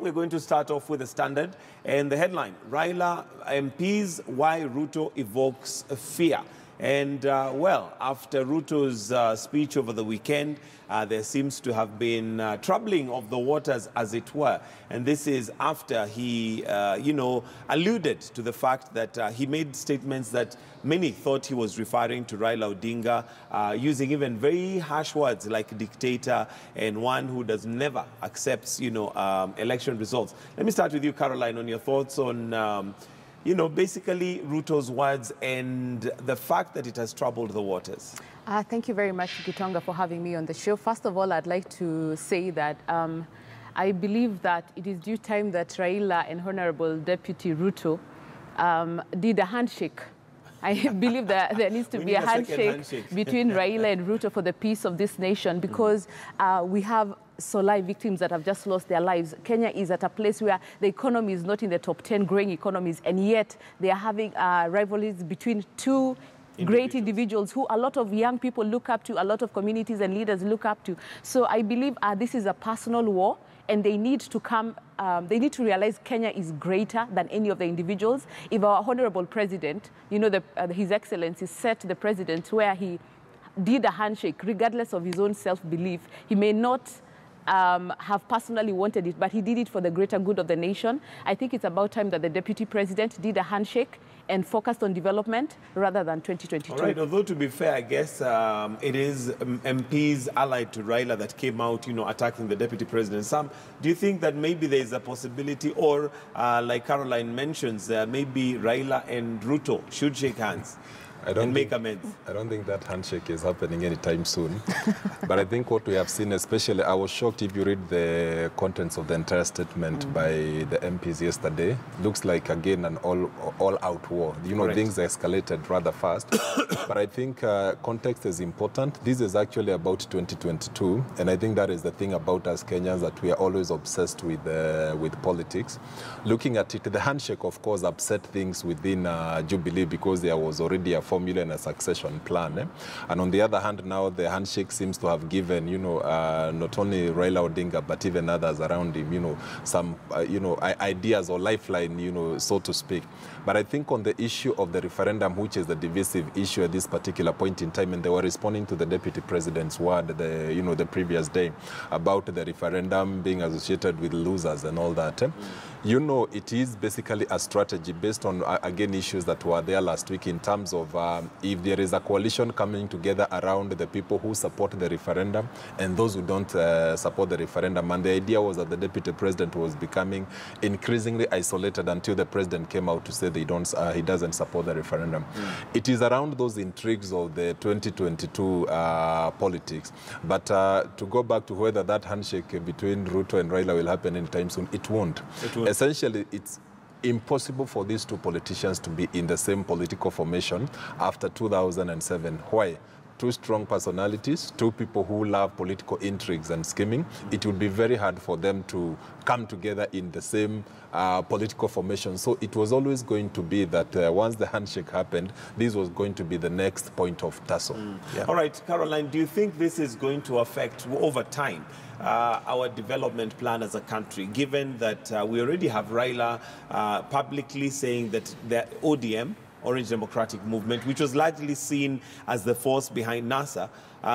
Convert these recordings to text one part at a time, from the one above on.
We're going to start off with the Standard and the headline, Raila MPs, why Ruto evokes fear. And well, after Ruto's speech over the weekend, there seems to have been troubling of the waters, as it were. And this is after he, alluded to the fact that he made statements that many thought he was referring to Raila Odinga, using even very harsh words like dictator and one who never accepts, election results. Let me start with you, Caroline, on your thoughts on basically Ruto's words and the fact that it has troubled the waters. Thank you very much, Gitonga, for having me on the show. First of all, I'd like to say that I believe that it is due time that Raila and Honorable Deputy Ruto did a handshake. I believe that there needs to be a handshake between Raila and Ruto for the peace of this nation, because we have Solai victims that have just lost their lives. Kenya is at a place where the economy is not in the top 10 growing economies, and yet they are having rivalries between two great individuals who a lot of young people look up to, a lot of communities and leaders look up to. So I believe this is a personal war, and they need to come, they need to realize Kenya is greater than any of the individuals. If our Honorable President, His Excellency, set the President where he did a handshake, regardless of his own self-belief, he may not have personally wanted it, but he did it for the greater good of the nation. I think it's about time that the Deputy President did a handshake and focused on development rather than 2022. All right, although to be fair, I guess it is MPs allied to Raila that came out, attacking the Deputy President. Sam, do you think that maybe there is a possibility, or like Caroline mentions, maybe Raila and Ruto should shake hands? Make amends? I don't think that handshake is happening anytime soon. But I think what we have seen, especially, I was shocked if you read the contents of the entire statement by the MPs yesterday. Looks like, again, an all-out war. Things escalated rather fast. But I think context is important. This is actually about 2022. And I think that is the thing about us Kenyans, that we are always obsessed with politics. Looking at it, the handshake, of course, upset things within Jubilee, because there was already a formula and a succession plan. And on the other hand, now the handshake seems to have given, not only Raila Odinga, but even others around him, some, ideas or lifeline, so to speak. But I think on the issue of the referendum, which is the divisive issue at this particular point in time, and they were responding to the Deputy President's word, the previous day, about the referendum being associated with losers and all that. It is basically a strategy based on, again, issues that were there last week in terms of if there is a coalition coming together around the people who support the referendum and those who don't support the referendum. And the idea was that the Deputy President was becoming increasingly isolated until the President came out to say he doesn't support the referendum. It is around those intrigues of the 2022 politics. But to go back to whether that handshake between Ruto and Raila will happen anytime soon, it won't. Essentially, it's impossible for these two politicians to be in the same political formation after 2007. Why? Two strong personalities, two people who love political intrigues and scheming. It would be very hard for them to come together in the same political formation. So it was always going to be that once the handshake happened, this was going to be the next point of tussle. Yeah. All right, Caroline, do you think this is going to affect, over time, our development plan as a country, given that we already have Raila publicly saying that the ODM, Orange Democratic Movement, which was largely seen as the force behind NASA,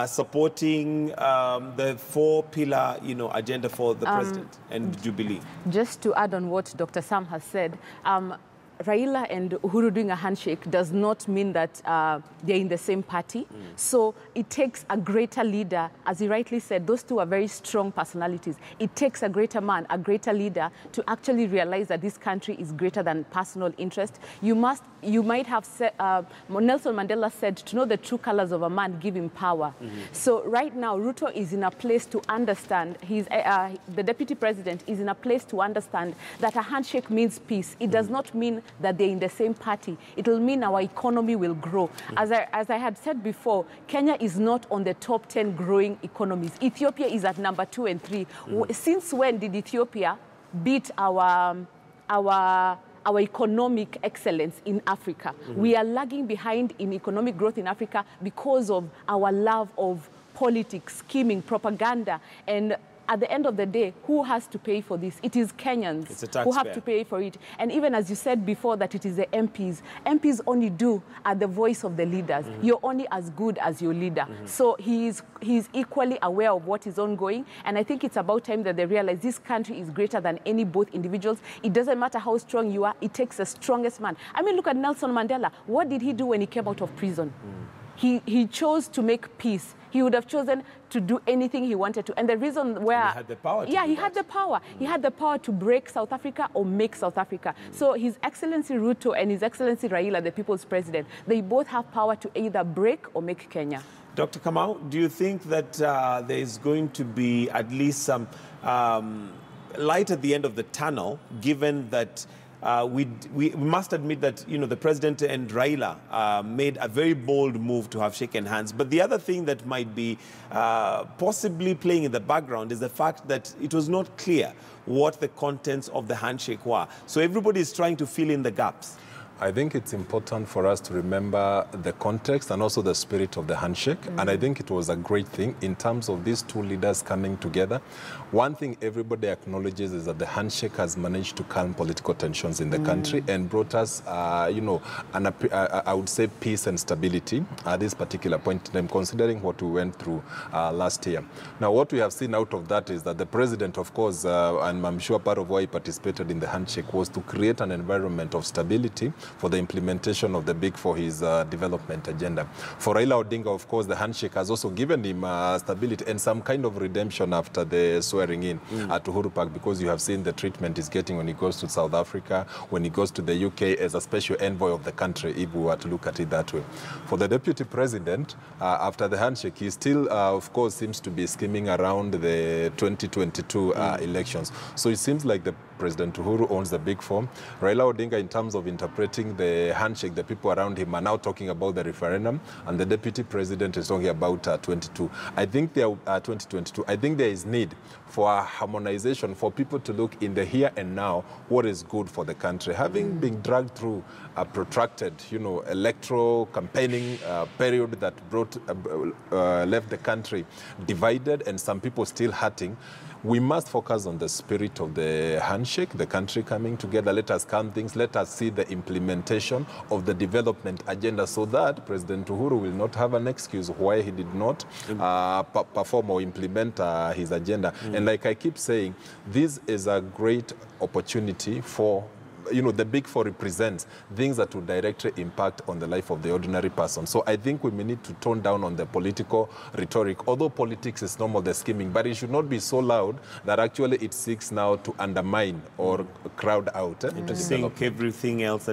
supporting the four-pillar, agenda for the president and Jubilee? Just to add on what Dr. Sam has said, Raila and Uhuru doing a handshake does not mean that they're in the same party. So it takes a greater leader. As he rightly said, those two are very strong personalities. It takes a greater man, a greater leader, to actually realize that this country is greater than personal interest. You might have said, Nelson Mandela said, to know the true colors of a man, give him power. So right now, Ruto is in a place to understand, the Deputy President is in a place to understand that a handshake means peace. It does not mean that they're in the same party. It will mean our economy will grow. As I had said before, Kenya is not on the top 10 growing economies. Ethiopia is at number 2 and 3. Since when did Ethiopia beat our economic excellence in Africa? We are lagging behind in economic growth in Africa because of our love of politics, scheming, propaganda, and at the end of the day, who has to pay for this? It is Kenyans who have to pay for it. And even as you said before that it is the MPs. MPs only are the voice of the leaders. You're only as good as your leader. So he's equally aware of what is ongoing. And I think it's about time that they realize this country is greater than any both individuals. It doesn't matter how strong you are. It takes the strongest man. I mean, look at Nelson Mandela. What did he do when he came out of prison? He chose to make peace. He would have chosen to do anything he wanted to. And the reason where... And he had the power to do he that. had the power. He had the power to break South Africa or make South Africa. So His Excellency Ruto and His Excellency Raila, the people's president, they both have power to either break or make Kenya. Dr. Kamau, do you think that there is going to be at least some light at the end of the tunnel, given that we must admit that, you know, the president and Raila made a very bold move to have shaken hands. But the other thing that might be possibly playing in the background is the fact that it was not clear what the contents of the handshake were. So everybody is trying to fill in the gaps. I think it's important for us to remember the context and also the spirit of the handshake. And I think it was a great thing in terms of these two leaders coming together. One thing everybody acknowledges is that the handshake has managed to calm political tensions in the country and brought us, you know, I would say peace and stability at this particular point in time, considering what we went through last year. Now, what we have seen out of that is that the president, of course, and I'm sure part of why he participated in the handshake was to create an environment of stability for the implementation of the Big Four, his development agenda. For Raila Odinga, of course, the handshake has also given him stability and some kind of redemption after the swearing in at Uhuru Park, because you have seen the treatment he's getting when he goes to South Africa, when he goes to the UK as a special envoy of the country, if we were to look at it that way. For the deputy president, after the handshake, he still, of course, seems to be skimming around the 2022 elections. So it seems like the President Uhuru owns the Big Four. Raila Odinga, in terms of interpreting the handshake, the people around him are now talking about the referendum, and the Deputy President is talking about 2022. I think there is need for a harmonization, for people to look in the here and now what is good for the country. Having been dragged through a protracted, you know, electoral campaigning period that left the country divided and some people still hurting, we must focus on the spirit of the handshake, the country coming together. Let us calm things. Let us see the implementation of the development agenda so that President Uhuru will not have an excuse why he did not perform or implement his agenda. And like I keep saying, this is a great opportunity for, you know, the Big Four represents things that will directly impact on the life of the ordinary person. So I think we may need to tone down on the political rhetoric. Although politics is normal, the scheming, but it should not be so loud that actually it seeks now to undermine or crowd out. To think everything else that